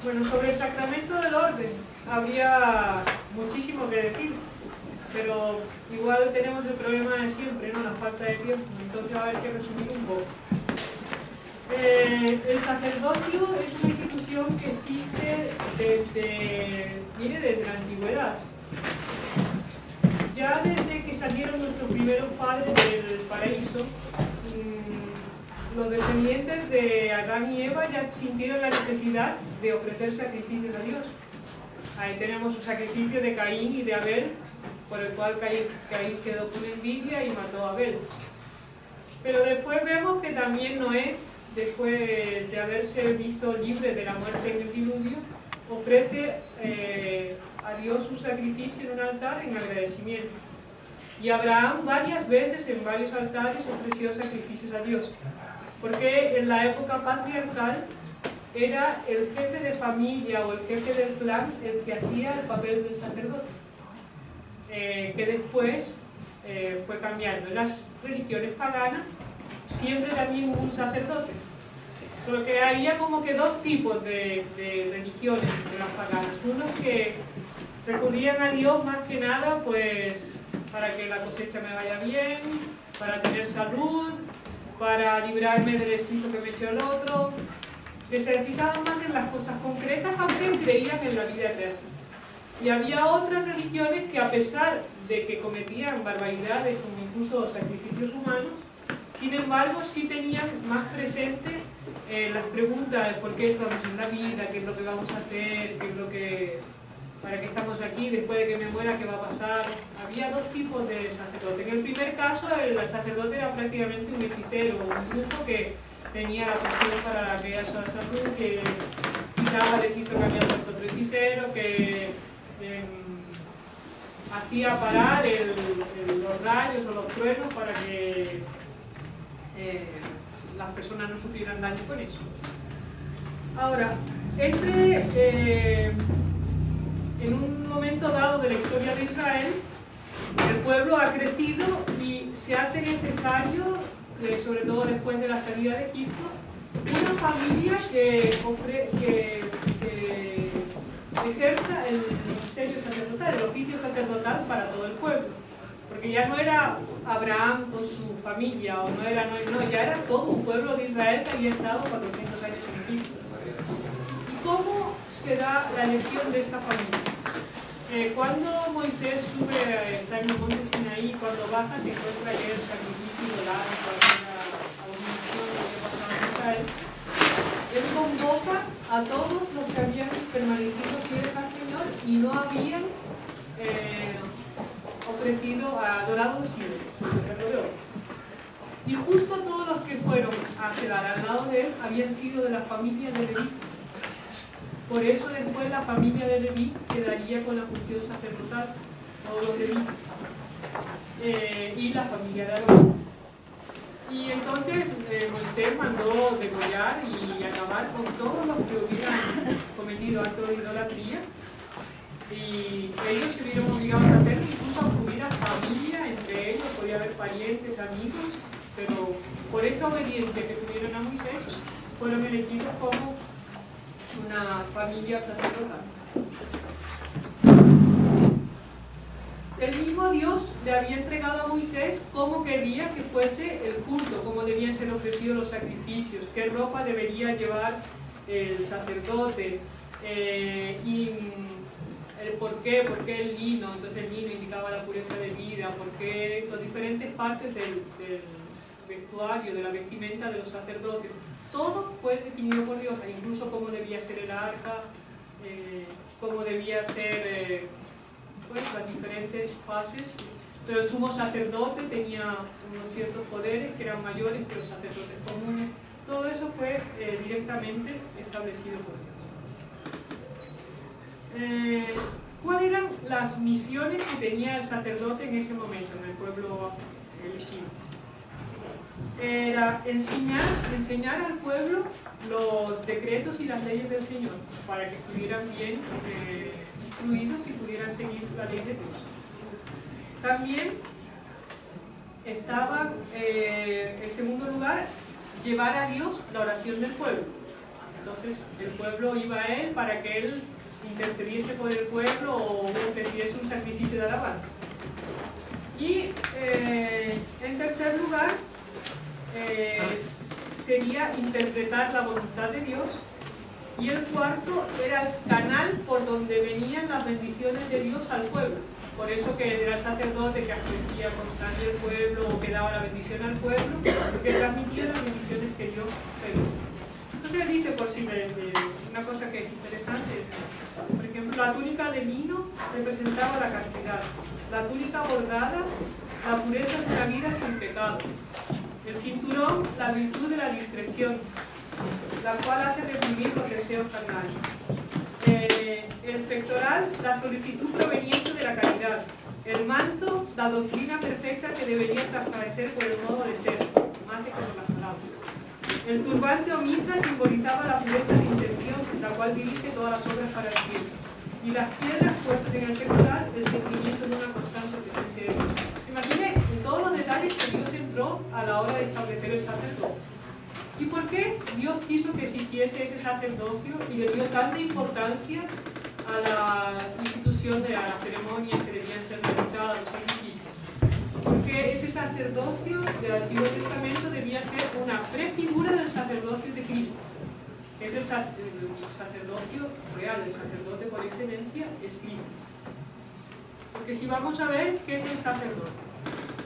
Bueno, sobre el sacramento del orden habría muchísimo que decir, pero igual tenemos el problema de siempre, ¿no? La falta de tiempo, entonces va a haber que resumir un poco. El sacerdocio es una institución que existe desde la antigüedad. Ya desde que salieron nuestros primeros padres del paraíso, los descendientes de Adán y Eva ya sintieron la necesidad de ofrecer sacrificios a Dios. Ahí tenemos un sacrificio de Caín y de Abel, por el cual Caín quedó con envidia y mató a Abel. Pero después vemos que también Noé, después de haberse visto libre de la muerte en el diluvio, ofrece a Dios un sacrificio en un altar en agradecimiento. Y Abraham varias veces en varios altares ofreció sacrificios a Dios, porque en la época patriarcal era el jefe de familia o el jefe del clan el que hacía el papel del sacerdote, que después fue cambiando. En las religiones paganas siempre también hubo un sacerdote, solo que había como que dos tipos de religiones de las paganas. Unos que recurrían a Dios más que nada pues para que la cosecha me vaya bien, para tener salud, para librarme del hechizo que me echó el otro, que se fijaban más en las cosas concretas, aunque creían en la vida eterna. Y había otras religiones que, a pesar de que cometían barbaridades como incluso sacrificios humanos, sin embargo sí tenían más presente las preguntas de por qué estamos en la vida, qué es lo que vamos a hacer, qué es lo que, para qué estamos aquí, después de que me muera, qué va a pasar. Había dos tipos de sacerdotes. En el primer caso, el sacerdote era prácticamente un hechicero, un brujo que tenía la pasión para aquella salud, que quitaba el hechizo que había puesto otro hechicero, que hacía parar los rayos o los truenos para que las personas no sufrieran daño con eso. Ahora, en un momento dado de la historia de Israel, el pueblo ha crecido y se hace necesario, sobre todo después de la salida de Egipto, una familia que ejerza el ministerio sacerdotal, el oficio sacerdotal para todo el pueblo. Porque ya no era Abraham con su familia, o no era Noé, no, ya era todo un pueblo de Israel que había estado 400 años en Egipto. ¿Y cómo se da la elección de esta familia? Cuando Moisés sube, está en el monte Sinaí, cuando baja se encuentra que el sacrificio idolar, la abominación que había pasado en Israel. Él convoca a todos los que habían permanecido fieles al Señor y no habían adorado los ídolos, el becerro de oro. Y justo todos los que fueron a quedar al lado de él habían sido de la familia de Leví. Por eso después la familia de Leví quedaría con la función sacerdotal, todos los levitas, y la familia de Aarón. Y entonces Moisés mandó degollar y acabar con todos los que hubieran cometido actos de idolatría, y ellos se vieron obligados a hacerlo, incluso aunque hubiera familia entre ellos, podía haber parientes, amigos, pero por esa obediencia que tuvieron a Moisés, fueron elegidos como una familia sacerdotal. El mismo Dios le había entregado a Moisés cómo quería que fuese el culto, cómo debían ser ofrecidos los sacrificios, qué ropa debería llevar el sacerdote, y el por qué el lino. Entonces el lino indicaba la pureza de vida, por qué las diferentes partes del vestuario, de la vestimenta de los sacerdotes. Todo fue definido por Dios, incluso cómo debía ser el arca, cómo debía ser pues, las diferentes fases. Pero el sumo sacerdote tenía unos ciertos poderes que eran mayores que los sacerdotes comunes. Todo eso fue directamente establecido por Dios. ¿Cuáles eran las misiones que tenía el sacerdote en ese momento, en el pueblo elegido? Era enseñar al pueblo los decretos y las leyes del Señor, para que estuvieran bien instruidos y pudieran seguir la ley de Dios. También estaba, en segundo lugar, llevar a Dios la oración del pueblo. entonces el pueblo iba a él para que él intercediese por el pueblo o ofreciese un sacrificio de alabanza. Y en tercer lugar sería interpretar la voluntad de Dios, y el cuarto era el canal por donde venían las bendiciones de Dios al pueblo. Por eso que era el sacerdote que acogía con sangre el pueblo o que daba la bendición al pueblo, porque transmitía las bendiciones que Dios pedía. Entonces él dice, por si una cosa que es interesante, por ejemplo, la túnica de lino representaba la castidad, la túnica bordada, la pureza de una vida sin pecado, el cinturón, la virtud de la discreción, la cual hace reprimir los deseos carnales. El pectoral, la solicitud proveniente de la caridad. El manto, la doctrina perfecta que debería transparecer por el modo de ser, más que con las palabras. El turbante o mitra simbolizaba la pureza de intención, la cual dirige todas las obras para el cielo. Y las piedras puestas en el pectoral, el sentimiento de una constante presencia de Dios. Imagine en todos los detalles que Dios entró a la hora de establecer el sacerdocio. ¿Y por qué Dios quiso que existiese ese sacerdocio y le dio tanta importancia a la institución de las ceremonias que debían ser realizadas, los sacrificios? Porque ese sacerdocio del Antiguo Testamento debía ser una prefigura del sacerdocio de Cristo. Es el sacerdocio real, el sacerdote por excelencia es Cristo. Porque si vamos a ver qué es el sacerdote,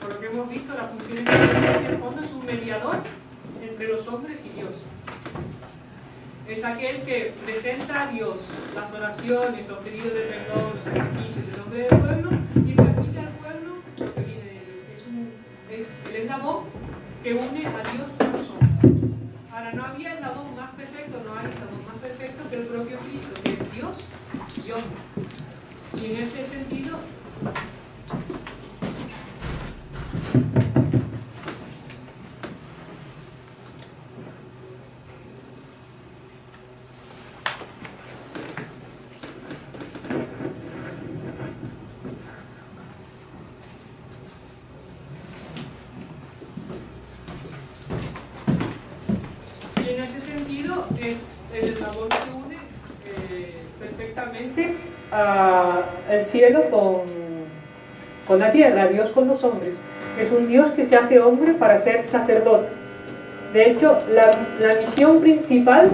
por lo que hemos visto, la función de en el fondo es un mediador entre los hombres y Dios. Es aquel que presenta a Dios las oraciones, los pedidos de perdón, los sacrificios en nombre del pueblo y transmite al pueblo que viene de Dios. Es el eslabón que une a Dios con los hombres. Ahora, no había eslabón más perfecto, no hay eslabón más perfecto que el propio Cristo, que es Dios y hombre. Y en ese sentido, es el eslabón que une perfectamente el cielo con la tierra, Dios con los hombres. Es un Dios que se hace hombre para ser sacerdote. De hecho, la misión principal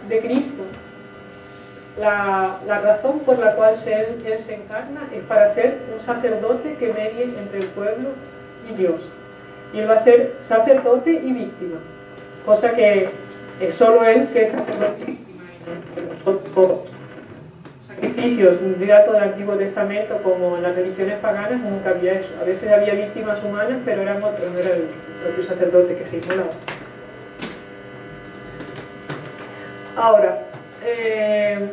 de Cristo, la razón por la cual Él se encarna es para ser un sacerdote que medie entre el pueblo y Dios. Y Él va a ser sacerdote y víctima, cosa que es solo Él que es sacerdote y víctima. Son todos sacrificios, tanto del Antiguo Testamento como en las religiones paganas, nunca había eso. A veces había víctimas humanas, pero eran otros, no era el propio sacerdote que se inmolaba. Ahora, él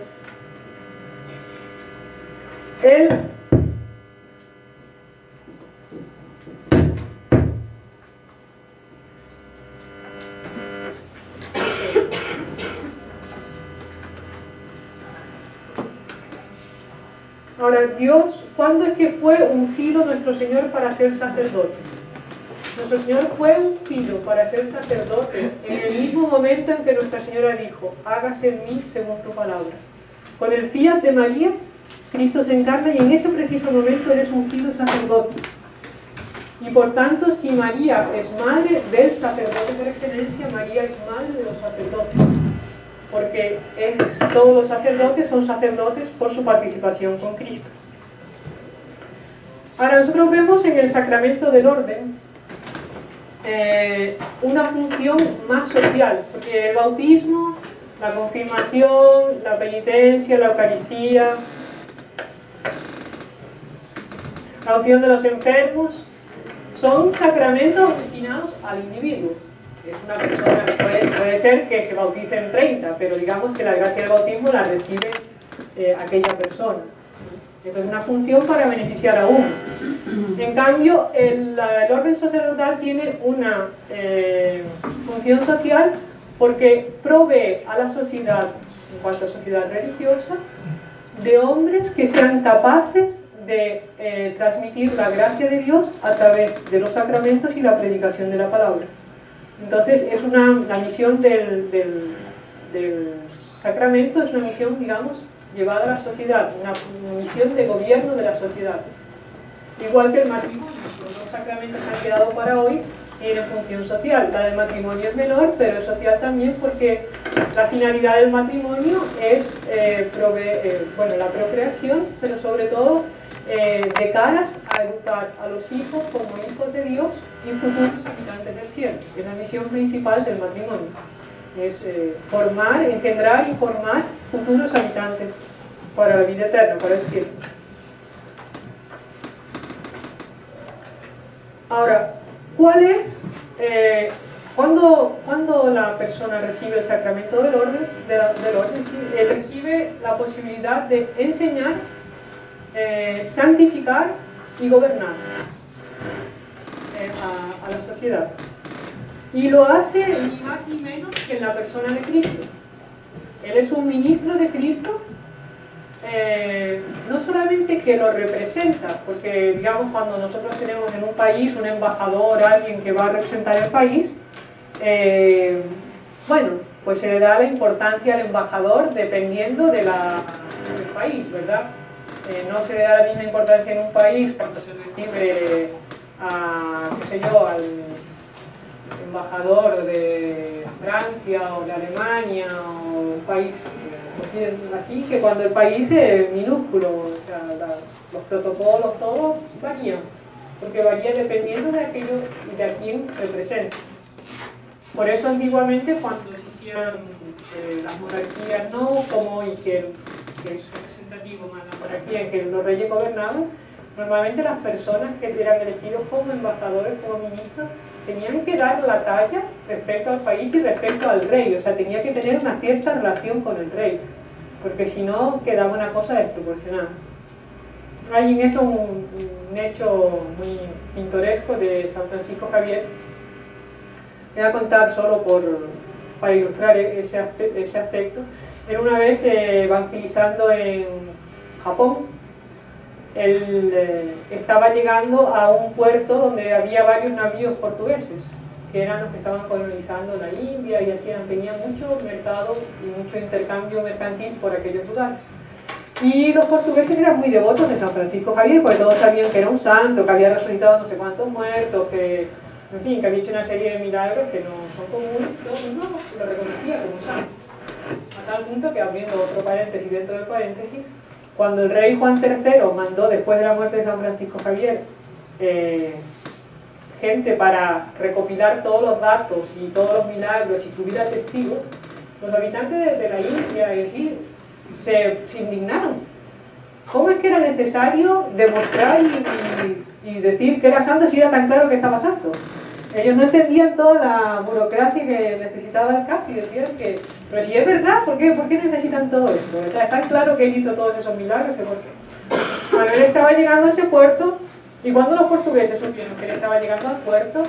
Ahora, Dios, ¿cuándo es que fue ungido nuestro Señor para ser sacerdote? Nuestro Señor fue ungido para ser sacerdote en el mismo momento en que Nuestra Señora dijo: hágase en mí según tu palabra. Con el fiat de María, Cristo se encarna y en ese preciso momento Él es ungido sacerdote. Y por tanto, si María es madre del sacerdote por excelencia, María es madre de los sacerdotes. Porque todos los sacerdotes son sacerdotes por su participación con Cristo. Ahora nosotros vemos en el sacramento del orden una función más social, porque el bautismo, la confirmación, la penitencia, la Eucaristía, la unción de los enfermos, son sacramentos destinados al individuo. Es una persona, puede ser que se bauticen 30, pero digamos que la gracia del bautismo la recibe aquella persona. ¿Sí? Eso es una función para beneficiar a uno. En cambio, el orden sacerdotal tiene una función social porque provee a la sociedad, en cuanto a sociedad religiosa, de hombres que sean capaces de transmitir la gracia de Dios a través de los sacramentos y la predicación de la palabra. Entonces es la misión del sacramento es una misión, digamos, llevada a la sociedad, una misión de gobierno de la sociedad. Igual que el matrimonio, los dos sacramentos que han quedado para hoy tienen función social. La del matrimonio es menor, pero es social también porque la finalidad del matrimonio es la procreación, pero sobre todo de caras a educar a los hijos como hijos de Dios y futuros habitantes del cielo. Es la misión principal del matrimonio. Es formar, engendrar y formar futuros habitantes para la vida eterna, para el cielo. Ahora, ¿cuál es, cuando la persona recibe el sacramento del orden, sí, recibe la posibilidad de enseñar, santificar y gobernar a la sociedad? Y lo hace ni más ni menos que en la persona de Cristo. Él es un ministro de Cristo, no solamente que lo representa, porque digamos cuando nosotros tenemos en un país un embajador, alguien que va a representar el país, bueno, pues se le da la importancia al embajador dependiendo del país, ¿verdad? No se le da la misma importancia en un país cuando se recibe al embajador de Francia o de Alemania o un país así, que cuando el país es minúsculo, o sea, los protocolos todos varían, porque varía dependiendo de aquello y de a quién representa. Por eso antiguamente cuando existían las monarquías no como hoy, que es representativo más la monarquía en que los reyes gobernaban, normalmente las personas que eran elegidos como embajadores, como ministros, tenían que dar la talla respecto al país y respecto al rey, o sea, tenía que tener una cierta relación con el rey, porque si no quedaba una cosa desproporcionada. Hay en eso un hecho muy pintoresco de San Francisco Javier. Voy a contar solo para ilustrar ese aspecto. Él una vez evangelizando en Japón, él estaba llegando a un puerto donde había varios navíos portugueses, que eran los que estaban colonizando la India y tenían mucho mercado y mucho intercambio mercantil por aquellos lugares. Y los portugueses eran muy devotos de San Francisco Javier, porque todos sabían que era un santo, que había resucitado no sé cuántos muertos, que, en fin, que había hecho una serie de milagros que no son comunes, todo el mundo lo reconocía como santo. A tal punto que, abriendo otro paréntesis dentro del paréntesis, cuando el rey Juan III mandó, después de la muerte de San Francisco Javier, gente para recopilar todos los datos y todos los milagros y que hubiera testigos, los habitantes de la India y así se indignaron. ¿Cómo es que era necesario demostrar y decir que era santo si era tan claro que estaba santo? Ellos no entendían toda la burocracia que necesitaba el caso y decían que, pero si es verdad, ¿por qué necesitan todo esto? O sea, está claro que él hizo todos esos milagros, ¿por qué? Bueno, él estaba llegando a ese puerto y cuando los portugueses supieron que él estaba llegando al puerto,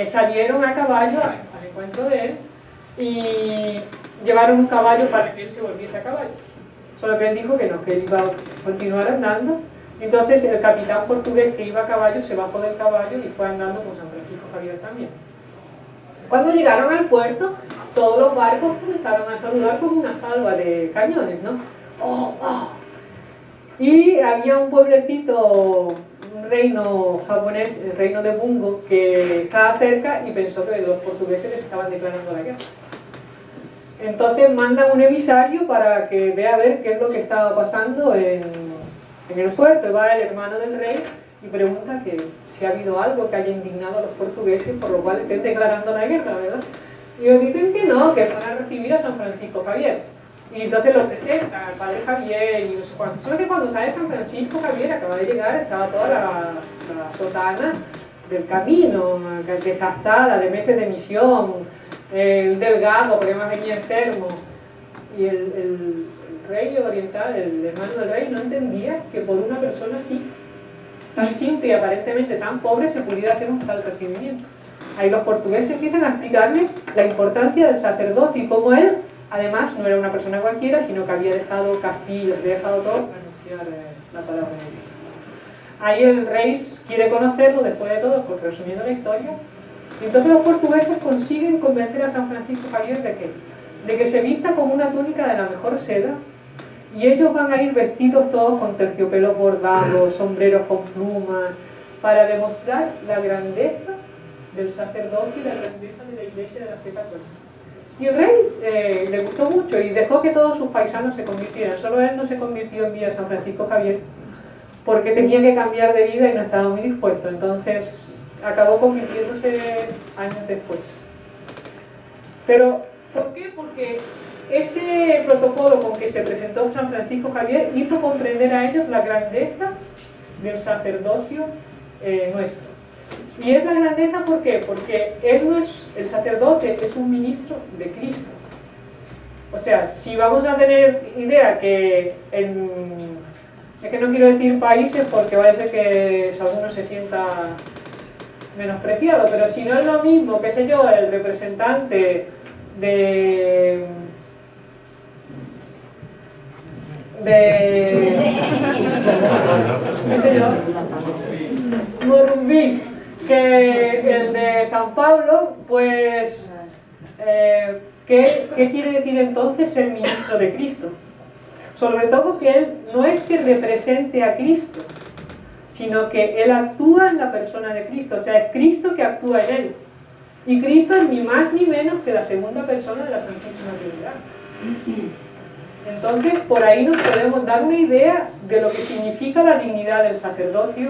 salieron a caballo al encuentro de él y llevaron un caballo para que él se volviese a caballo. Solo que él dijo que no, que él iba a continuar andando. Entonces el capitán portugués que iba a caballo se bajó del caballo y fue andando con San Francisco Javier también. Cuando llegaron al puerto, todos los barcos comenzaron a saludar con una salva de cañones, ¿no? ¡Oh, oh! Y había un pueblecito, un reino japonés, el reino de Bungo, que estaba cerca y pensó que los portugueses les estaban declarando la guerra. Entonces mandan un emisario para que vea a ver qué es lo que estaba pasando en el puerto. Va el hermano del rey y pregunta que si ha habido algo que haya indignado a los portugueses por lo cual estén declarando la guerra, ¿verdad? Y ellos dicen que no, que van a recibir a San Francisco Javier. Y entonces lo presentan al padre Javier y no sé cuánto. Solo que cuando sale San Francisco Javier, acaba de llegar, estaba toda la sotana del camino, desgastada, de meses de misión, el delgado, porque además venía enfermo. Y el rey oriental, el hermano del rey, no entendía que por una persona así, tan simple y aparentemente tan pobre, se pudiera hacer un tal recibimiento. Ahí los portugueses empiezan a explicarle la importancia del sacerdote y cómo él, además, no era una persona cualquiera, sino que había dejado castillos, había dejado todo para anunciar la palabra de Dios. Ahí el rey quiere conocerlo después de todo, porque resumiendo la historia, y entonces los portugueses consiguen convencer a San Francisco Javier de que de que se vista con una túnica de la mejor seda, y ellos van a ir vestidos todos con terciopelos bordados, sombreros con plumas, para demostrar la grandeza del sacerdocio y la grandeza de la iglesia de la fe católica. Y el rey le gustó mucho y dejó que todos sus paisanos se convirtieran. Solo él no se convirtió en Villa San Francisco Javier, porque tenía que cambiar de vida y no estaba muy dispuesto. Entonces acabó convirtiéndose años después. Pero, ¿por qué? Porque ese protocolo con que se presentó San Francisco Javier hizo comprender a ellos la grandeza del sacerdocio nuestro. Y es la grandeza, ¿por qué? Porque él no es, el sacerdote es un ministro de Cristo. O sea, si vamos a tener idea que es que no quiero decir países porque vaya a ser que alguno se sienta menospreciado, pero si no es lo mismo, qué sé yo, el representante de qué sé yo, Morumbí, que el de San Pablo, pues ¿qué quiere decir entonces ser ministro de Cristo? Sobre todo que él no es que represente a Cristo, sino que él actúa en la persona de Cristo, o sea, es Cristo que actúa en él. Y Cristo es ni más ni menos que la segunda persona de la Santísima Trinidad. Entonces, por ahí nos podemos dar una idea de lo que significa la dignidad del sacerdocio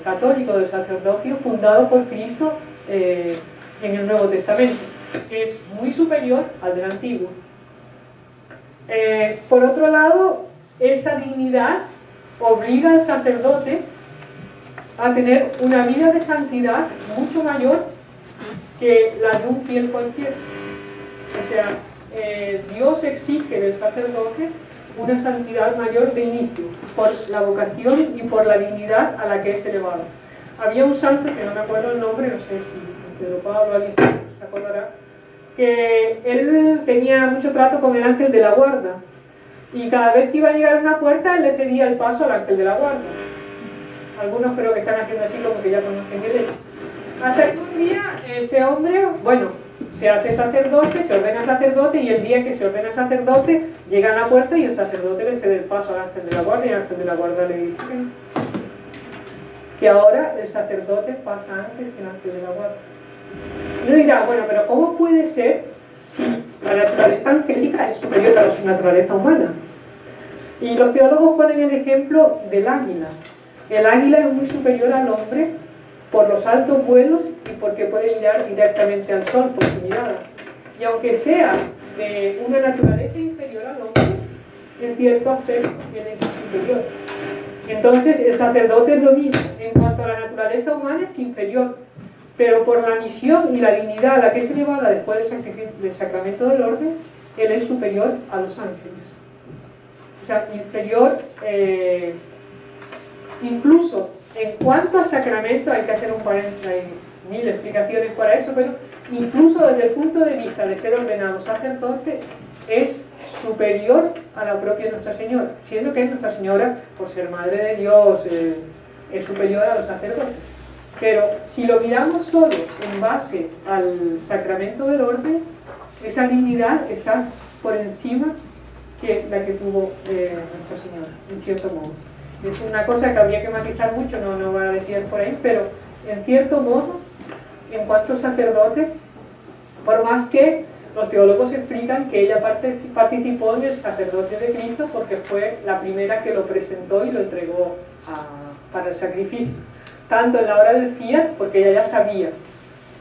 católico, del sacerdocio fundado por Cristo en el Nuevo Testamento, que es muy superior al del Antiguo. Por otro lado, esa dignidad obliga al sacerdote a tener una vida de santidad mucho mayor que la de un fiel cualquiera. O sea, Dios exige del sacerdote una santidad mayor de inicio, por la vocación y por la dignidad a la que es elevado. Había un santo, que no me acuerdo el nombre, no sé si Pedro Pablo alguien se acordará, que él tenía mucho trato con el ángel de la guarda, y cada vez que iba a llegar a una puerta, él le cedía el paso al ángel de la guarda. Algunos creo que están haciendo así como que ya conocen el hecho. Hasta que un día este hombre, bueno, se hace sacerdote, se ordena sacerdote, y el día que se ordena sacerdote llega a la puerta y el sacerdote le cede el paso al ángel de la guarda, y el ángel de la guarda le dice que ahora el sacerdote pasa antes que el ángel de la guarda. Y uno dirá, bueno, pero ¿cómo puede ser si la naturaleza angélica es superior a la naturaleza humana? Y los teólogos ponen el ejemplo del águila. El águila es muy superior al hombre por los altos vuelos y porque puede mirar directamente al sol por su mirada. Y aunque sea de una naturaleza inferior al hombre, en cierto aspecto tiene que ser superior. Entonces el sacerdote es lo mismo. En cuanto a la naturaleza humana es inferior, pero por la misión y la dignidad a la que es elevada después del sacramento del orden, él es superior a los ángeles. O sea, inferior incluso en cuanto al sacramento, hay que hacer un paréntesis, hay mil explicaciones para eso, pero incluso desde el punto de vista de ser ordenado sacerdote, es superior a la propia Nuestra Señora, siendo que Nuestra Señora, por ser Madre de Dios, es superior a los sacerdotes. Pero si lo miramos solo en base al sacramento del orden, esa dignidad está por encima que la que tuvo Nuestra Señora, en cierto modo. Es una cosa que habría que matizar mucho, no voy a decir por ahí, pero en cierto modo, en cuanto a sacerdote, por más que los teólogos explican que ella participó en el sacerdocio de Cristo porque fue la primera que lo presentó y lo entregó para el sacrificio. Tanto en la hora del fiat, porque ella ya sabía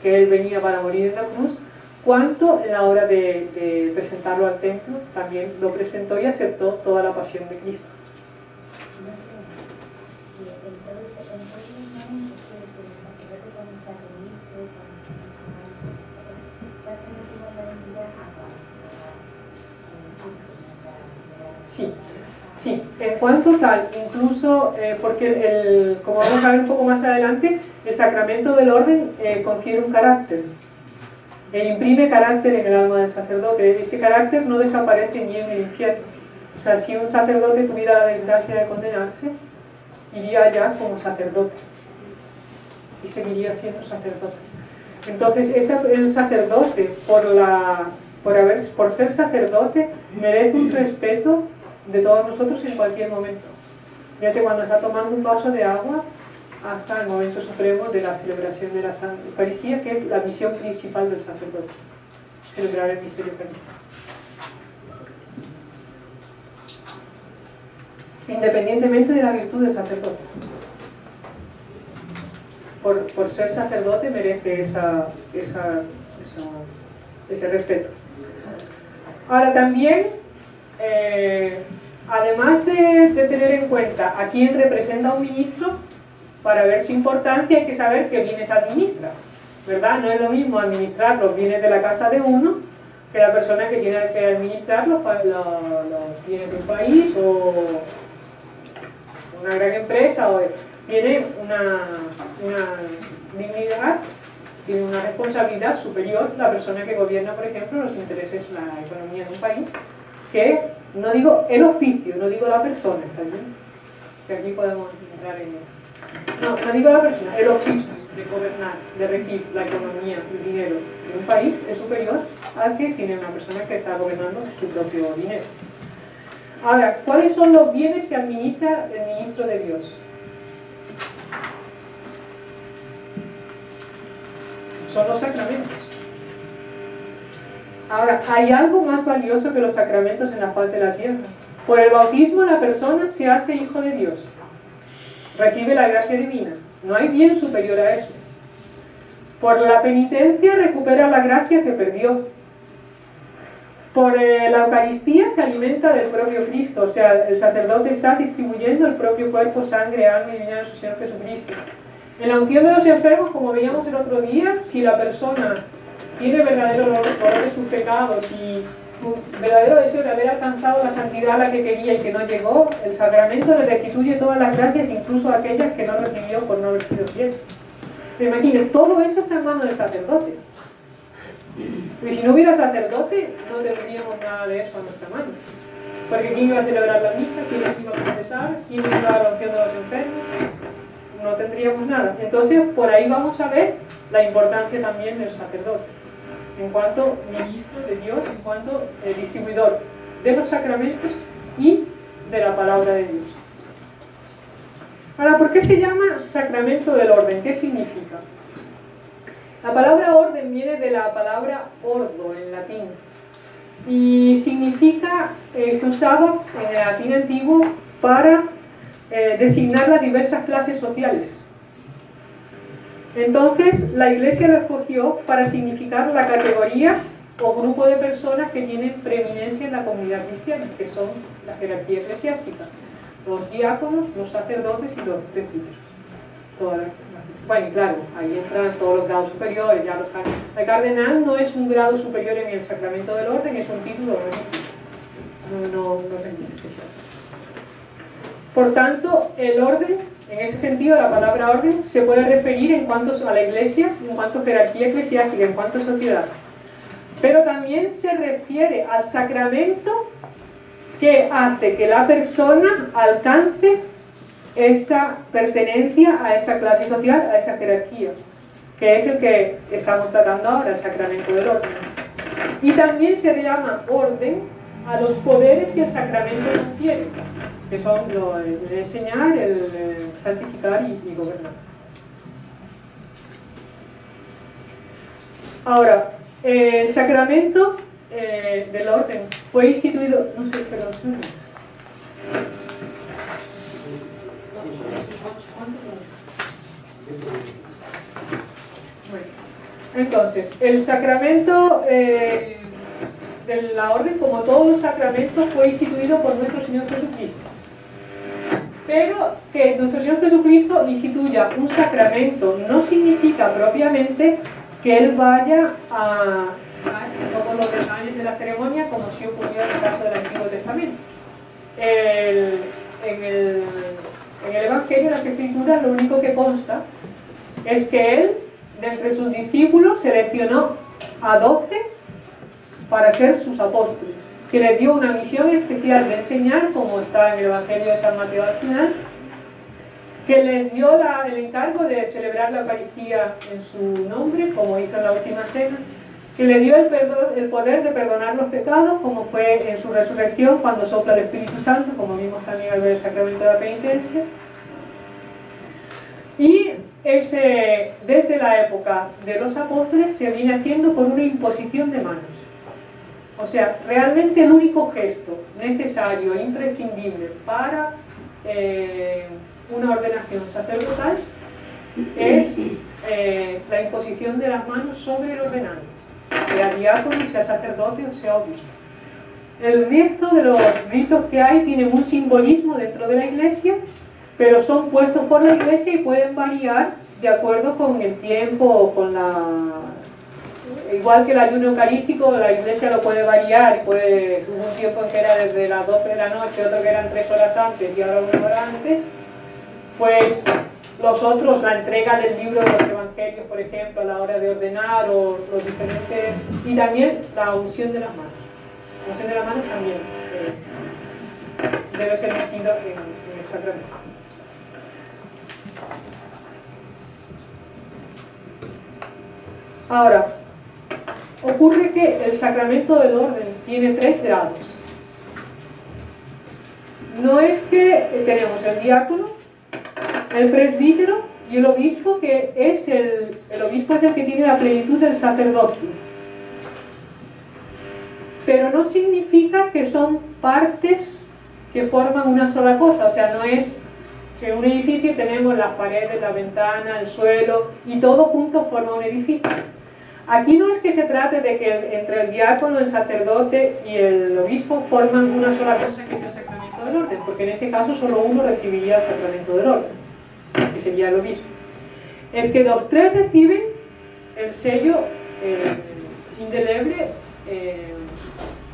que él venía para morir en la cruz, cuanto en la hora de presentarlo al templo, también lo presentó y aceptó toda la pasión de Cristo. Sí, en cuanto tal, incluso porque como vamos a ver un poco más adelante, el sacramento del orden confiere un carácter, imprime carácter en el alma del sacerdote. Ese carácter no desaparece ni en el infierno. O sea, si un sacerdote tuviera la desgracia de condenarse, iría allá como sacerdote y seguiría siendo sacerdote. Entonces el sacerdote, por por ser sacerdote, merece un respeto de todos nosotros en cualquier momento. Desde cuando está tomando un vaso de agua hasta el momento supremo de la celebración de la Santa Eucaristía, que es la misión principal del sacerdote, celebrar el misterio eucarístico. Independientemente de la virtud del sacerdote. Por ser sacerdote merece ese respeto. Ahora también, además de tener en cuenta a quién representa un ministro, para ver su importancia hay que saber qué bienes administra, ¿verdad? No es lo mismo administrar los bienes de la casa de uno que la persona que tiene que administrar los bienes de un país o una gran empresa. Tiene una dignidad, tiene una responsabilidad superior la persona que gobierna, por ejemplo, los intereses, la economía de un país, que no digo el oficio, no digo la persona, ¿está bien? Que aquí podemos entrar en eso. No digo la persona, el oficio de gobernar, de regir la economía, el dinero de un país es superior al que tiene una persona que está gobernando su propio dinero. Ahora, ¿cuáles son los bienes que administra el ministro de Dios? Son los sacramentos. Ahora, ¿hay algo más valioso que los sacramentos en la faz de la tierra? Por el bautismo la persona se hace hijo de Dios, recibe la gracia divina. No hay bien superior a eso. Por la penitencia recupera la gracia que perdió. Por la Eucaristía se alimenta del propio Cristo, o sea, el sacerdote está distribuyendo el propio cuerpo, sangre, alma y vida de su Señor Jesucristo. En la unción de los enfermos, como veíamos el otro día, si la persona tiene verdadero dolor de sus pecados y un verdadero deseo de haber alcanzado la santidad a la que quería y que no llegó, el sacramento le restituye todas las gracias, incluso aquellas que no recibió por no haber sido fiel. Pero imagínense, todo eso está en manos del sacerdote. Y si no hubiera sacerdote, no tendríamos nada de eso a nuestra mano. Porque ¿quién iba a celebrar la misa? ¿Quién nos iba a confesar? ¿Quién nos iba a dar la unción de los enfermos? No tendríamos nada. Entonces, por ahí vamos a ver la importancia también del sacerdote, en cuanto ministro de Dios, en cuanto distribuidor de los sacramentos y de la palabra de Dios. Ahora, ¿por qué se llama sacramento del orden? ¿Qué significa? La palabra orden viene de la palabra ordo en latín y significa, se usaba en el latín antiguo para designar las diversas clases sociales. Entonces la Iglesia lo escogió para significar la categoría o grupo de personas que tienen preeminencia en la comunidad cristiana, que son la jerarquía eclesiástica, los diáconos, los sacerdotes y los presbíteros. Bueno, y claro, ahí entran todos los grados superiores. Ya el cardenal no es un grado superior en el sacramento del orden, es un título no es especial. Por tanto, el orden, en ese sentido, la palabra orden se puede referir en cuanto a la Iglesia, en cuanto a jerarquía eclesiástica, en cuanto a sociedad. Pero también se refiere al sacramento que hace que la persona alcance esa pertenencia a esa clase social, a esa jerarquía, que es el que estamos tratando ahora, el sacramento del orden. Y también se le llama orden a los poderes que el sacramento confiere, que son el enseñar, el santificar y gobernar. Ahora, el sacramento del orden fue instituido, no sé, perdón, bueno, entonces, el sacramento de la orden, como todos los sacramentos, fue instituido por nuestro Señor Jesucristo. Pero que nuestro Señor Jesucristo instituya un sacramento no significa propiamente que Él vaya a todos los detalles de la ceremonia, como sí ocurrió en el caso del Antiguo Testamento. En el Evangelio, en las Escrituras, lo único que consta es que Él, de entre sus discípulos, seleccionó a 12 para ser sus apóstoles, que les dio una misión especial de enseñar, como está en el Evangelio de San Mateo al final, que les dio el encargo de celebrar la Eucaristía en su nombre, como hizo en la última cena, que le dio el poder de perdonar los pecados, como fue en su resurrección cuando sopla el Espíritu Santo, como vimos también al ver el sacramento de la penitencia. Y desde la época de los apóstoles se viene haciendo por una imposición de manos. O sea, realmente el único gesto necesario e imprescindible para una ordenación sacerdotal es la imposición de las manos sobre el ordenado, sea diácono, sea sacerdote o sea obispo. El resto de los ritos que hay tienen un simbolismo dentro de la Iglesia, pero son puestos por la Iglesia y pueden variar de acuerdo con el tiempo o con la... Igual que el ayuno eucarístico, la Iglesia lo puede variar, hubo un tiempo en que era desde las 12 de la noche, otro que eran 3 horas antes y ahora 1 hora antes. Pues los otros, la entrega del libro de los evangelios, por ejemplo, a la hora de ordenar, o los diferentes... Y también la unción de las manos. La unción de las manos también debe ser metido en el sacramento. Ahora, ocurre que el sacramento del orden tiene 3 grados. No es que tenemos el diácono, el presbítero y el obispo, que es el obispo es el que tiene la plenitud del sacerdocio. Pero no significa que son partes que forman una sola cosa. O sea, no es que en un edificio tenemos las paredes, la ventana, el suelo y todo junto forma un edificio. Aquí no es que se trate de que entre el diácono, el sacerdote y el obispo forman una sola cosa, que es el sacramento del orden, porque en ese caso solo uno recibiría el sacramento del orden, que sería el obispo. Es que los 3 reciben el sello indeleble,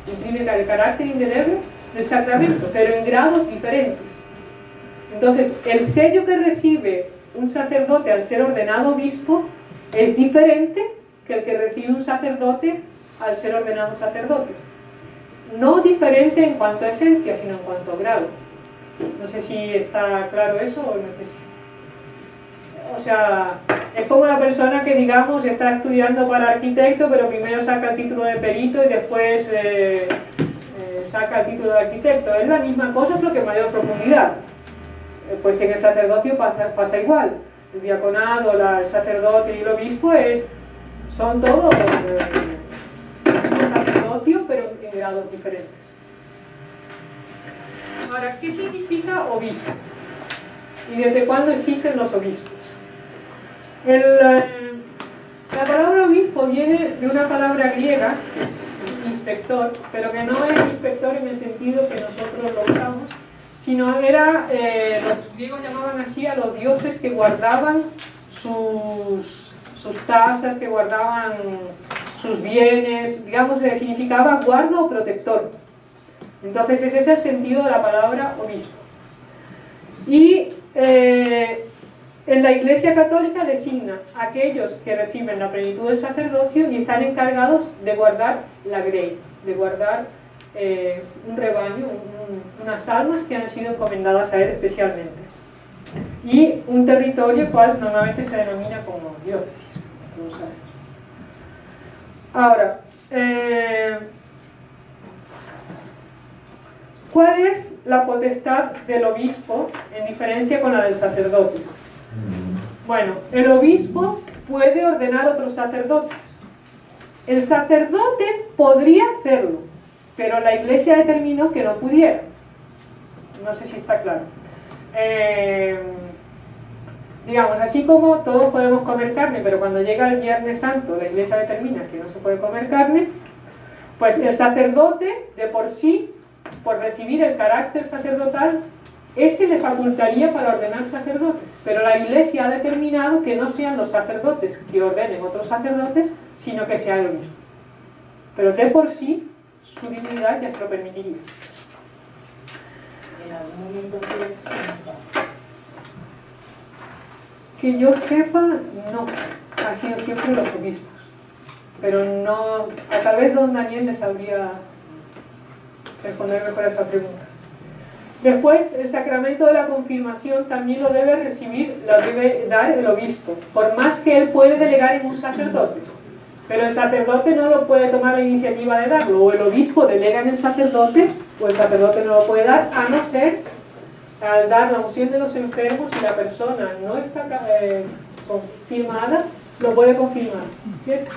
imprime el carácter indeleble del sacramento, pero en grados diferentes. Entonces, el sello que recibe un sacerdote al ser ordenado obispo es diferente que el que recibe un sacerdote al ser ordenado sacerdote. No diferente en cuanto a esencia, sino en cuanto a grado. No sé si está claro eso o no sé si... O sea, es como una persona que, digamos, está estudiando para arquitecto, pero primero saca el título de perito y después saca el título de arquitecto. Es la misma cosa, es lo que mayor profundidad. Pues en el sacerdocio pasa igual. El diaconado, el sacerdote y el obispo son todos sacerdocios, pero en grados diferentes. Ahora, ¿qué significa obispo? ¿Y desde cuándo existen los obispos? La palabra obispo viene de una palabra griega, que es inspector, pero que no es inspector en el sentido que nosotros lo usamos, sino era, los griegos llamaban así a los dioses que guardaban sus casas, que guardaban sus bienes, digamos, significaba guarda o protector. Entonces ese es el sentido de la palabra obispo. Y en la Iglesia Católica designa a aquellos que reciben la plenitud del sacerdocio y están encargados de guardar la grey, de guardar un rebaño, unas almas que han sido encomendadas a él especialmente. Y un territorio cual normalmente se denomina como diócesis. Ahora, ¿cuál es la potestad del obispo en diferencia con la del sacerdote? Bueno, el obispo puede ordenar otros sacerdotes. El sacerdote podría hacerlo, pero la Iglesia determinó que no pudiera. No sé si está claro. Digamos, así como todos podemos comer carne, pero cuando llega el Viernes Santo la Iglesia determina que no se puede comer carne, pues el sacerdote de por sí, por recibir el carácter sacerdotal, ese le facultaría para ordenar sacerdotes, pero la Iglesia ha determinado que no sean los sacerdotes que ordenen otros sacerdotes, sino que sea el obispo. Pero de por sí su dignidad ya se lo permitiría. En algún momento Que yo sepa, no. Ha sido siempre los obispos. Pero no... Tal vez don Daniel les sabría responder mejor a esa pregunta. Después, el sacramento de la confirmación también lo debe dar el obispo, por más que él puede delegar en un sacerdote. Pero el sacerdote no lo puede tomar la iniciativa de darlo, o el obispo delega en el sacerdote, o el sacerdote no lo puede dar, a no ser al dar la unción de los enfermos, si la persona no está confirmada, lo puede confirmar, ¿cierto?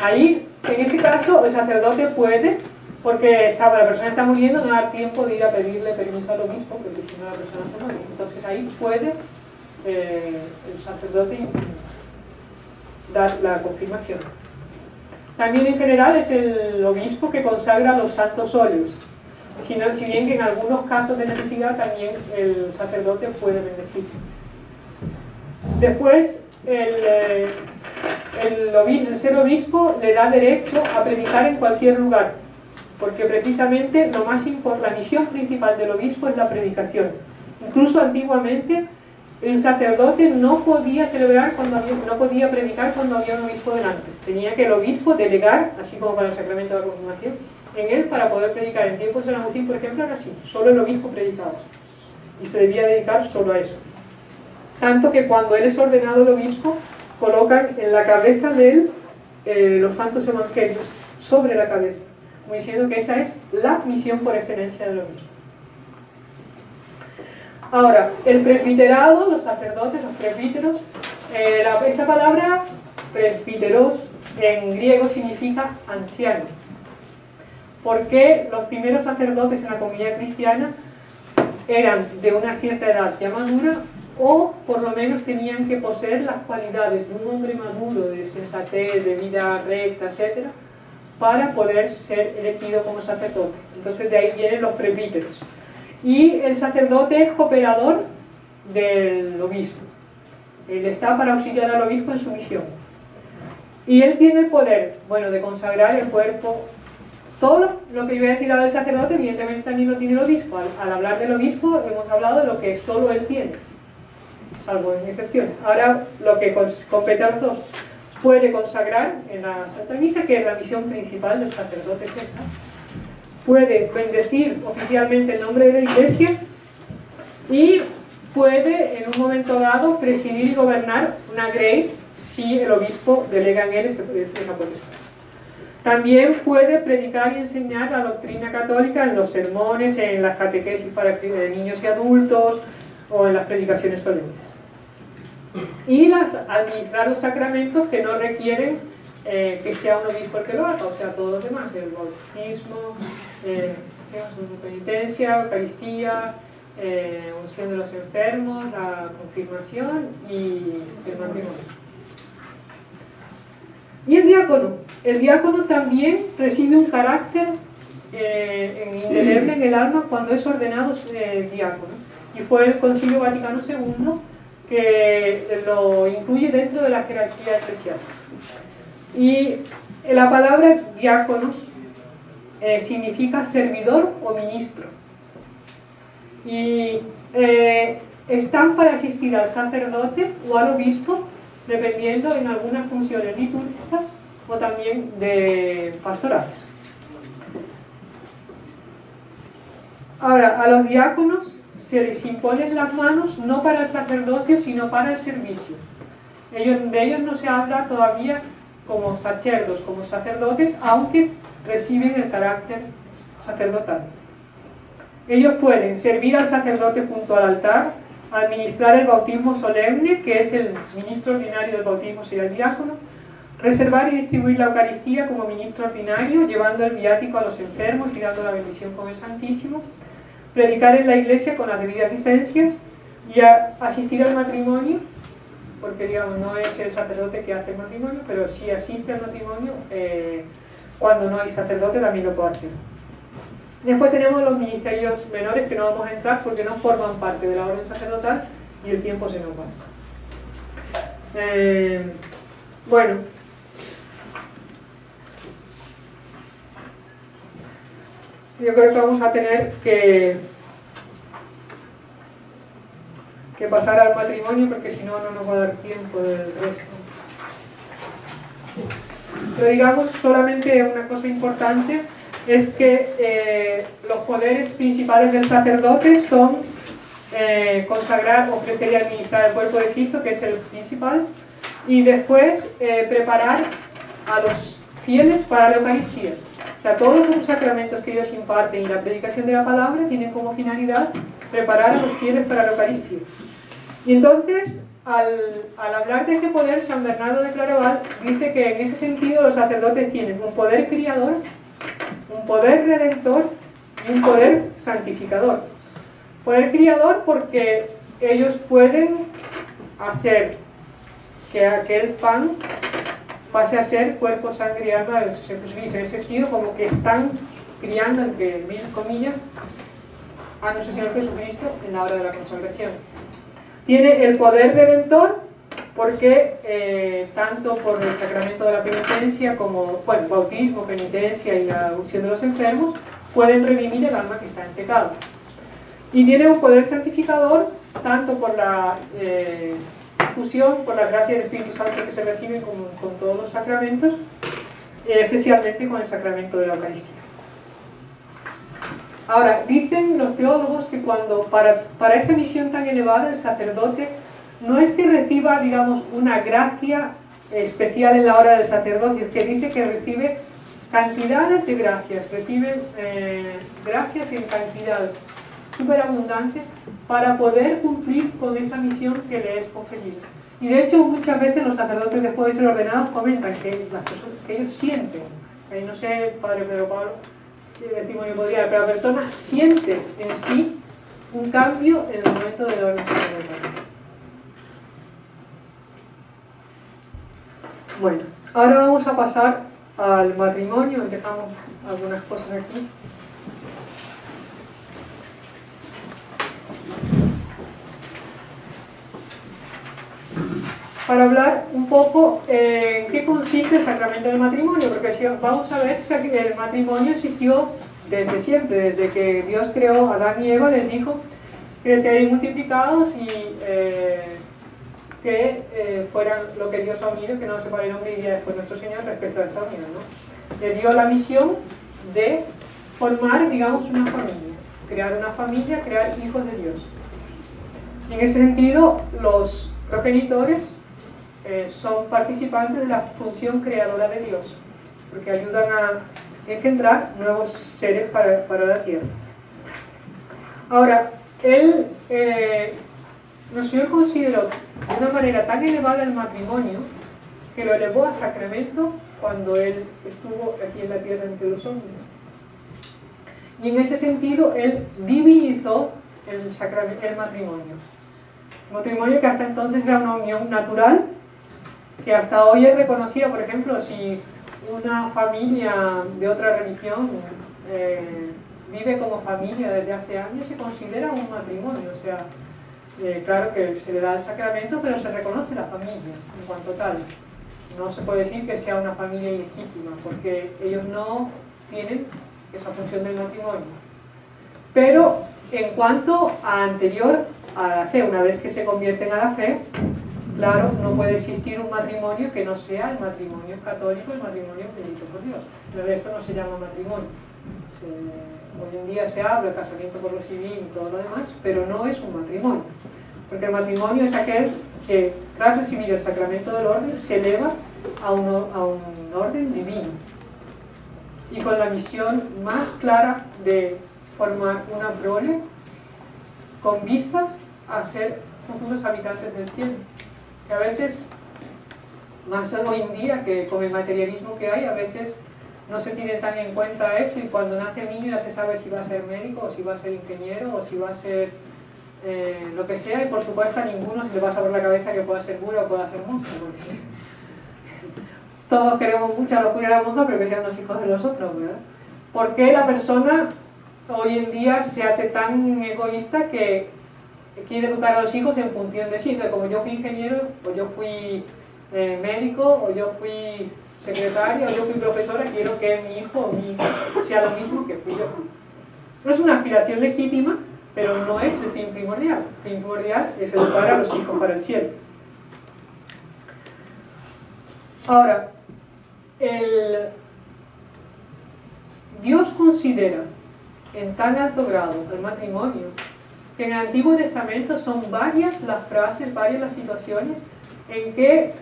Ahí, en ese caso, el sacerdote puede, porque la persona está muriendo, no da tiempo de ir a pedirle permiso al obispo, porque si no la persona se muere. Entonces ahí puede el sacerdote dar la confirmación. También en general es el obispo que consagra los santos óleos. Si bien que en algunos casos de necesidad también el sacerdote puede bendecir. Después, el ser obispo le da derecho a predicar en cualquier lugar, porque precisamente la misión principal del obispo es la predicación. Incluso antiguamente el sacerdote no podía predicar cuando había un obispo delante. Tenía que el obispo delegar, así como para el sacramento de la confirmación, en él para poder predicar. En tiempos de San Agustín, por ejemplo, era así, solo el obispo predicaba y se debía dedicar solo a eso. Tanto que cuando él es ordenado el obispo, colocan en la cabeza de él los santos evangelios sobre la cabeza, como diciendo que esa es la misión por excelencia del obispo. Ahora, el presbiterado, los sacerdotes, los presbíteros, esta palabra presbíteros en griego significa anciano, porque los primeros sacerdotes en la comunidad cristiana eran de una cierta edad ya madura, o por lo menos tenían que poseer las cualidades de un hombre maduro, de sensatez, de vida recta, etc., para poder ser elegido como sacerdote. Entonces de ahí vienen los presbíteros. Y el sacerdote es cooperador del obispo. Él está para auxiliar al obispo en su misión. Y él tiene el poder, bueno, de consagrar el cuerpo. Todo lo que yo he tirado del sacerdote, evidentemente también lo tiene el obispo. Al hablar del obispo, hemos hablado de lo que solo él tiene, salvo en excepciones. Ahora, lo que compete a los dos, puede consagrar en la Santa Misa, que es la misión principal del sacerdote, es esa. Puede bendecir oficialmente en nombre de la Iglesia y puede, en un momento dado, presidir y gobernar una grey si el obispo delega en él esa potestad. También puede predicar y enseñar la doctrina católica en los sermones, en las catequesis para niños y adultos o en las predicaciones solemnes. Y administrar los sacramentos que no requieren que sea un obispo el que lo haga, o sea, todos los demás, el bautismo, penitencia, Eucaristía, unción de los enfermos, la confirmación y el matrimonio. Y el diácono también recibe un carácter indeleble en el alma cuando es ordenado diácono, y fue el Concilio Vaticano II que lo incluye dentro de la jerarquía eclesiástica. Y la palabra diáconos significa servidor o ministro, y están para asistir al sacerdote o al obispo, dependiendo en algunas funciones litúrgicas o también de pastorales. Ahora, a los diáconos se les imponen las manos no para el sacerdocio, sino para el servicio. De ellos no se habla todavía como sacerdos, como sacerdotes, aunque reciben el carácter sacerdotal. Ellos pueden servir al sacerdote junto al altar, administrar el bautismo solemne, que es el ministro ordinario del bautismo, sería el diácono, reservar y distribuir la Eucaristía como ministro ordinario, llevando el viático a los enfermos y dando la bendición con el Santísimo, predicar en la iglesia con las debidas licencias y asistir al matrimonio, porque digamos no es el sacerdote que hace el matrimonio, pero si asiste al matrimonio, cuando no hay sacerdote también lo puede hacer. Después tenemos los ministerios menores, que no vamos a entrar porque no forman parte de la orden sacerdotal y el tiempo se nos va. Bueno, yo creo que vamos a tener que pasar al matrimonio, porque si no, no nos va a dar tiempo del resto. Pero digamos, solamente una cosa importante es que los poderes principales del sacerdote son consagrar, ofrecer y administrar el cuerpo de Cristo, que es el principal, y después preparar a los fieles para la Eucaristía. O sea, todos los sacramentos que ellos imparten y la predicación de la palabra tienen como finalidad preparar a los fieles para la Eucaristía. Y entonces, al hablar de este poder, San Bernardo de Claraval dice que en ese sentido los sacerdotes tienen un poder criador, un poder redentor y un poder santificador. Poder criador porque ellos pueden hacer que aquel pan pase a ser cuerpo, sangre y alma de nuestro Señor Jesucristo. En ese sentido, como que están criando, entre mil comillas, a nuestro Señor Jesucristo en la hora de la consagración. Tiene el poder redentor porque tanto por el sacramento de la penitencia como, bueno, bautismo, penitencia y la unción de los enfermos, pueden redimir el alma que está en pecado. Y tiene un poder santificador tanto por la fusión, por la gracia del Espíritu Santo que se recibe con todos los sacramentos, especialmente con el sacramento de la Eucaristía. Ahora, dicen los teólogos que cuando para esa misión tan elevada el sacerdote no es que reciba, digamos, una gracia especial en la hora del sacerdocio, es que dice que recibe cantidades de gracias, recibe gracias en cantidad superabundante para poder cumplir con esa misión que le es conferida. Y de hecho muchas veces los sacerdotes después de ser ordenados comentan que las personas que ellos sienten, no sé, Padre Pedro Pablo, qué testimonio podría dar, pero la persona siente en sí un cambio en el momento de la oración. Bueno, ahora vamos a pasar al matrimonio, dejamos algunas cosas aquí. Para hablar un poco en qué consiste el sacramento del matrimonio, porque si vamos a ver que el matrimonio existió desde siempre, desde que Dios creó a Adán y Eva, les dijo crecer y multiplicados y que fueran lo que Dios ha unido, que no se separe el hombre, y diría después nuestro Señor respecto a esta unión, ¿no? Le dio la misión de formar, digamos, una familia, crear una familia, crear hijos de Dios. Y en ese sentido, los progenitores son participantes de la función creadora de Dios, porque ayudan a engendrar nuevos seres para la tierra. Ahora, nuestro Señor consideró de una manera tan elevada el matrimonio que lo elevó a sacramento cuando Él estuvo aquí en la tierra entre los hombres. Y en ese sentido, Él divinizó el matrimonio. El matrimonio que hasta entonces era una unión natural, que hasta hoy es reconocida. Por ejemplo, si una familia de otra religión vive como familia desde hace años, se considera un matrimonio. O sea, claro que se le da el sacramento, pero se reconoce la familia en cuanto tal. No se puede decir que sea una familia ilegítima, porque ellos no tienen esa función del matrimonio. Pero en cuanto a anterior a la fe, una vez que se convierten a la fe, claro, no puede existir un matrimonio que no sea el matrimonio católico, el matrimonio bendito por Dios. Pero eso no se llama matrimonio. Hoy en día se habla de casamiento por lo civil y todo lo demás, pero no es un matrimonio. Porque el matrimonio es aquel que, tras recibir el sacramento del orden, se eleva a un orden divino. Y con la misión más clara de formar una prole con vistas a ser futuros habitantes del cielo. Que a veces, más hoy en día, que con el materialismo que hay, a veces no se tiene tan en cuenta eso, y cuando nace el niño ya se sabe si va a ser médico, o si va a ser ingeniero, o si va a ser lo que sea, y por supuesto a ninguno se le pasa por la cabeza que pueda ser cura o pueda ser monja, porque todos queremos mucho a los curas y a la monja, pero que sean los hijos de los otros, ¿verdad? ¿Por qué la persona hoy en día se hace tan egoísta que quiere educar a los hijos en función de sí? Entonces, como yo fui ingeniero, o yo fui médico, o yo fui secretaria, o yo fui profesora, quiero que mi hijo o mi hija sea lo mismo que fui yo. No es una aspiración legítima, pero no es el fin primordial. El fin primordial es educar a los hijos para el cielo. Ahora, Dios considera en tan alto grado el matrimonio que en el Antiguo Testamento son varias las frases, varias las situaciones en que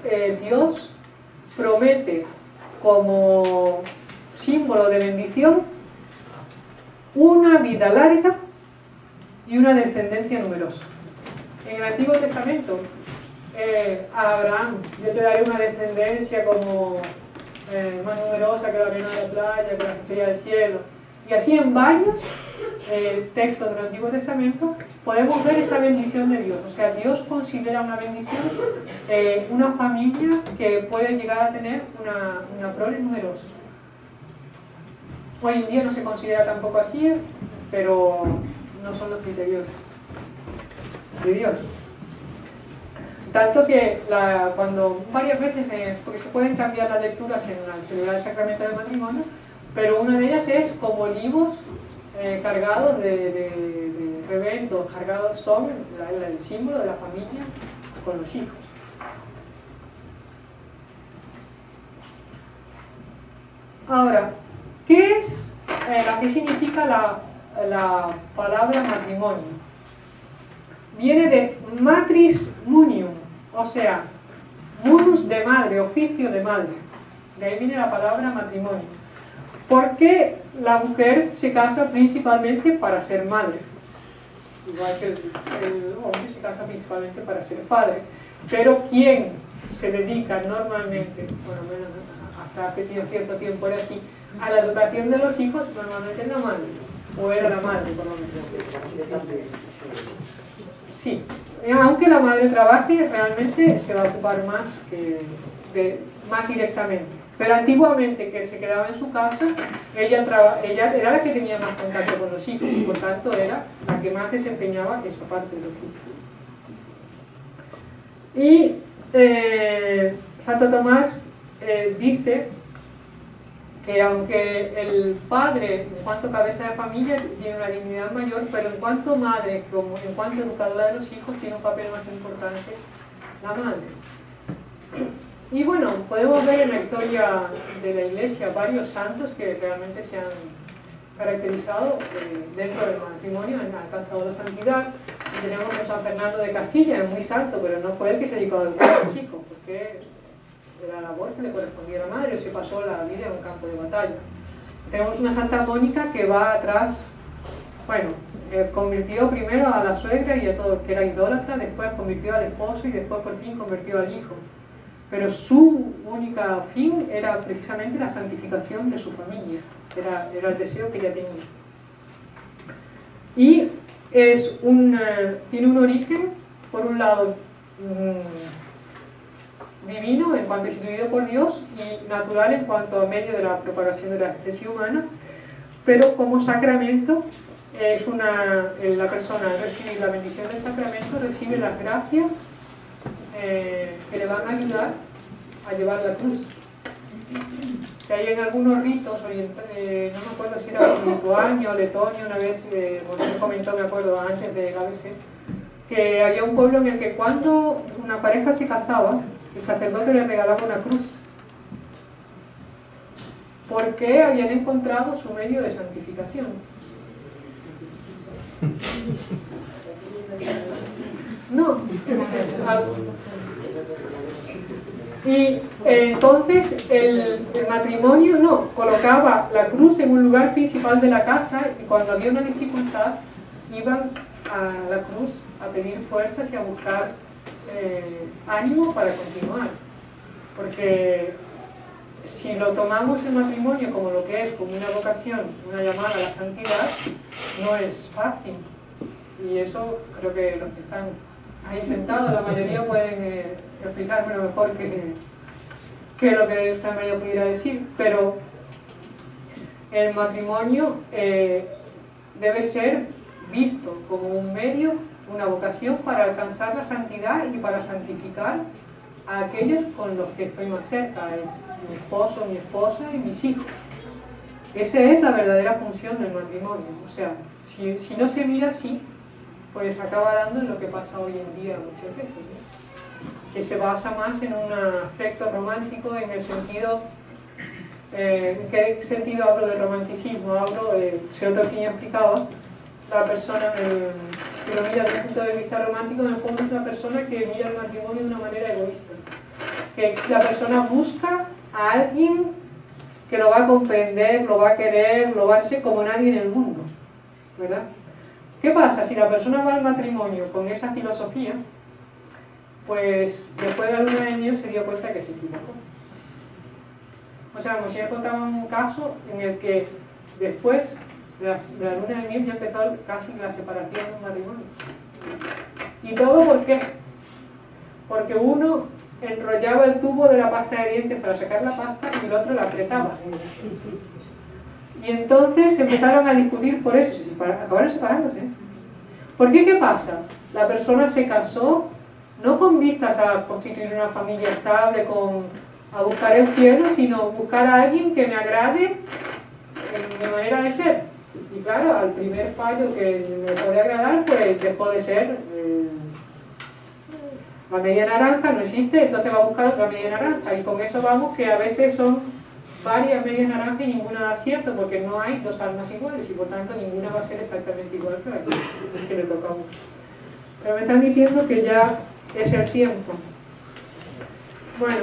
Dios promete como símbolo de bendición una vida larga y una descendencia numerosa. En el Antiguo Testamento, a Abraham, yo te daré una descendencia como más numerosa que la arena de la playa, que las estrellas del cielo. Y así en varios textos del Antiguo Testamento podemos ver esa bendición de Dios. O sea, Dios considera una bendición una familia que puede llegar a tener una prole numerosa. Hoy en día no se considera tampoco así, pero no son los criterios de Dios. Tanto que cuando varias veces, porque se pueden cambiar las lecturas en la celebrar el sacramento del matrimonio, pero una de ellas es como olivos cargados de rebentos, cargados son el símbolo de la familia con los hijos. Ahora, ¿qué significa la palabra matrimonio? Viene de matris munium, o sea, munus de madre, oficio de madre. De ahí viene la palabra matrimonio. Porque la mujer se casa principalmente para ser madre. Igual que el hombre se casa principalmente para ser padre. Pero quien se dedica normalmente, bueno, menos hasta hace cierto tiempo era así, a la educación de los hijos, normalmente es la madre. O era la madre, por lo menos. Sí, aunque la madre trabaje, realmente se va a ocupar más, más directamente. Pero antiguamente, que se quedaba en su casa, ella era la que tenía más contacto con los hijos y por tanto era la que más desempeñaba esa parte del oficio. Y Santo Tomás dice que aunque el padre, en cuanto cabeza de familia, tiene una dignidad mayor, pero en cuanto madre, como en cuanto educadora de los hijos, tiene un papel más importante la madre. Y bueno, podemos ver en la historia de la Iglesia varios santos que realmente se han caracterizado dentro del matrimonio, han alcanzado la santidad. Y tenemos a San Fernando de Castilla, es muy santo, pero no fue el que se dedicó a educar a los hijos, porque de la labor que le correspondía a la madre, se pasó la vida en un campo de batalla. Tenemos una Santa Mónica que va atrás, bueno, convirtió primero a la suegra y a todo, que era idólatra, después convirtió al esposo y después por fin convirtió al hijo. Pero su única fin era precisamente la santificación de su familia, era el deseo que ella tenía. Y tiene un origen, por un lado, divino en cuanto instituido por Dios y natural en cuanto a medio de la propagación de la especie humana, pero como sacramento la persona al recibir la bendición del sacramento recibe las gracias que le van a ayudar a llevar la cruz. Que hay en algunos ritos, no me acuerdo si era lituano o letonio, una vez, José comentó, me acuerdo, antes del ABC, que había un pueblo en el que cuando una pareja se casaba, el sacerdote le regalaba una cruz, porque habían encontrado su medio de santificación. No. Y entonces el matrimonio colocaba la cruz en un lugar principal de la casa y cuando había una dificultad iban a la cruz a pedir fuerzas y a buscar ánimo para continuar, porque si lo tomamos el matrimonio como lo que es, como una vocación, una llamada a la santidad, no es fácil, y eso creo que los que están ahí sentados, la mayoría pueden explicármelo mejor que lo que esta María pudiera decir, pero el matrimonio debe ser visto como un medio, una vocación para alcanzar la santidad y para santificar a aquellos con los que estoy más cerca, mi esposo, mi esposa y mis hijos. Esa es la verdadera función del matrimonio. O sea, si no se mira así, pues acaba dando en lo que pasa hoy en día muchas veces, ¿no? Que se basa más en un aspecto romántico, en el sentido... ¿en qué sentido hablo de romanticismo? Hablo, si otro quien explicaba, la persona que lo mira desde un punto de vista romántico, en el fondo es una persona que mira el matrimonio de una manera egoísta. Que la persona busca a alguien que lo va a comprender, lo va a querer, lo va a hacer como nadie en el mundo, ¿verdad? ¿Qué pasa? Si la persona va al matrimonio con esa filosofía, pues después de la luna de miel se dio cuenta que se equivocó. O sea, Moshe contaba un caso en el que después de la luna de miel ya empezó casi la separación de un matrimonio. ¿Y todo por qué? Porque uno enrollaba el tubo de la pasta de dientes para sacar la pasta y el otro la apretaba. Y entonces empezaron a discutir por eso, acabaron separándose. ¿Por qué? ¿Qué pasa? La persona se casó no con vistas a constituir una familia estable, a buscar el cielo, sino buscar a alguien que me agrade en mi manera de ser. Y claro, al primer fallo que me puede agradar, pues dejó de ser la media naranja, no existe, entonces va a buscar otra media naranja. Y con eso vamos que a veces son varias medias naranjas y ninguna da cierto, porque no hay dos almas iguales y por tanto ninguna va a ser exactamente igual que la que le toca a uno. Pero me están diciendo que ya es el tiempo. Bueno,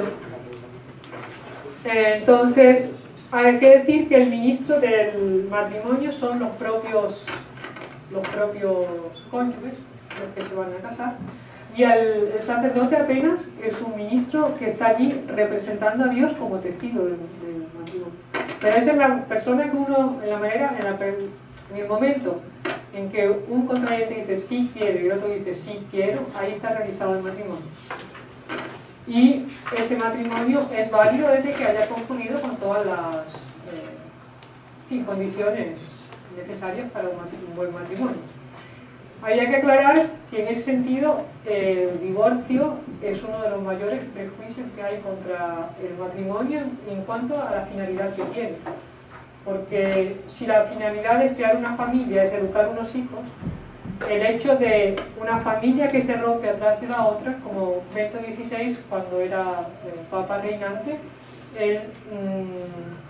entonces hay que decir que el ministro del matrimonio son los propios cónyuges, los que se van a casar, y el sacerdote apenas es un ministro que está allí representando a Dios como testigo del matrimonio. Pero esa es la persona que uno, en el momento en que un contrayente dice sí quiero y el otro dice sí quiero, ahí está realizado el matrimonio. Y ese matrimonio es válido desde que haya concluido con todas las condiciones necesarias para un buen matrimonio. Habría que aclarar que en ese sentido el divorcio es uno de los mayores prejuicios que hay contra el matrimonio en cuanto a la finalidad que tiene. Porque si la finalidad es crear una familia, es educar unos hijos, el hecho de una familia que se rompe atrás de la otra, como Benito XVI, cuando era Papa reinante, él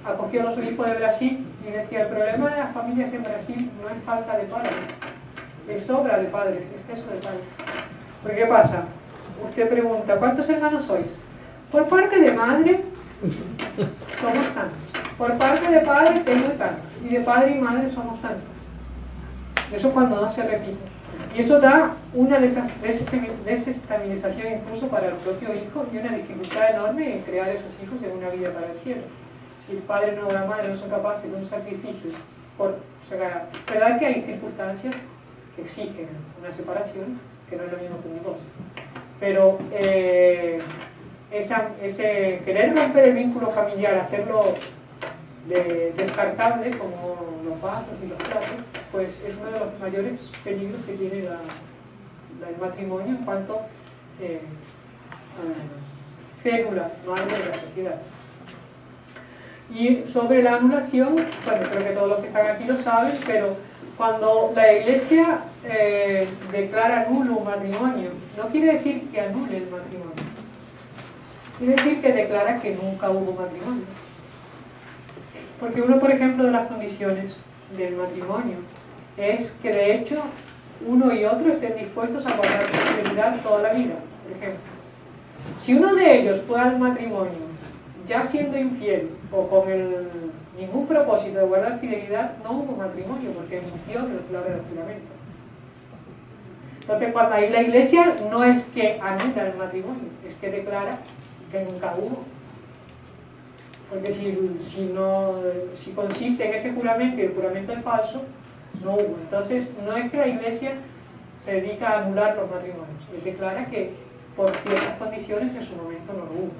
acogió a los obispos de Brasil y decía: el problema de las familias en Brasil no es falta de padres, es sobra de padres, exceso de padres. Porque ¿qué pasa? Usted pregunta: ¿cuántos hermanos sois? Por parte de madre somos tantos, por parte de padre tengo tantos, y de padre y madre somos tantos. Eso cuando no se repite. Y eso da una desestabilización incluso para el propio hijo y una dificultad enorme en crear esos hijos en una vida para el cielo. Si el padre o la madre no son capaces de un sacrificio, verdad que hay circunstancias que exigen una separación, que no es lo mismo que un divorcio. Pero ese querer romper el vínculo familiar, hacerlo descartable como los vasos y los platos, pues es uno de los mayores peligros que tiene el matrimonio en cuanto célula, no algo de la sociedad. Y sobre la anulación, bueno, creo que todos los que están aquí lo saben, pero cuando la Iglesia declara nulo un matrimonio, no quiere decir que anule el matrimonio, quiere decir que declara que nunca hubo matrimonio. Porque uno, por ejemplo, de las condiciones del matrimonio es que de hecho uno y otro estén dispuestos a guardar su fidelidad toda la vida. Por ejemplo, si uno de ellos fue al matrimonio ya siendo infiel o con ningún propósito de guardar fidelidad, no hubo matrimonio porque mintió en el clave del juramento. Entonces, cuando ahí la Iglesia no es que anula el matrimonio, es que declara que nunca hubo. Porque si consiste en ese juramento y el juramento es falso, no hubo. Entonces, no es que la Iglesia se dedica a anular los matrimonios, él declara que por ciertas condiciones en su momento no hubo.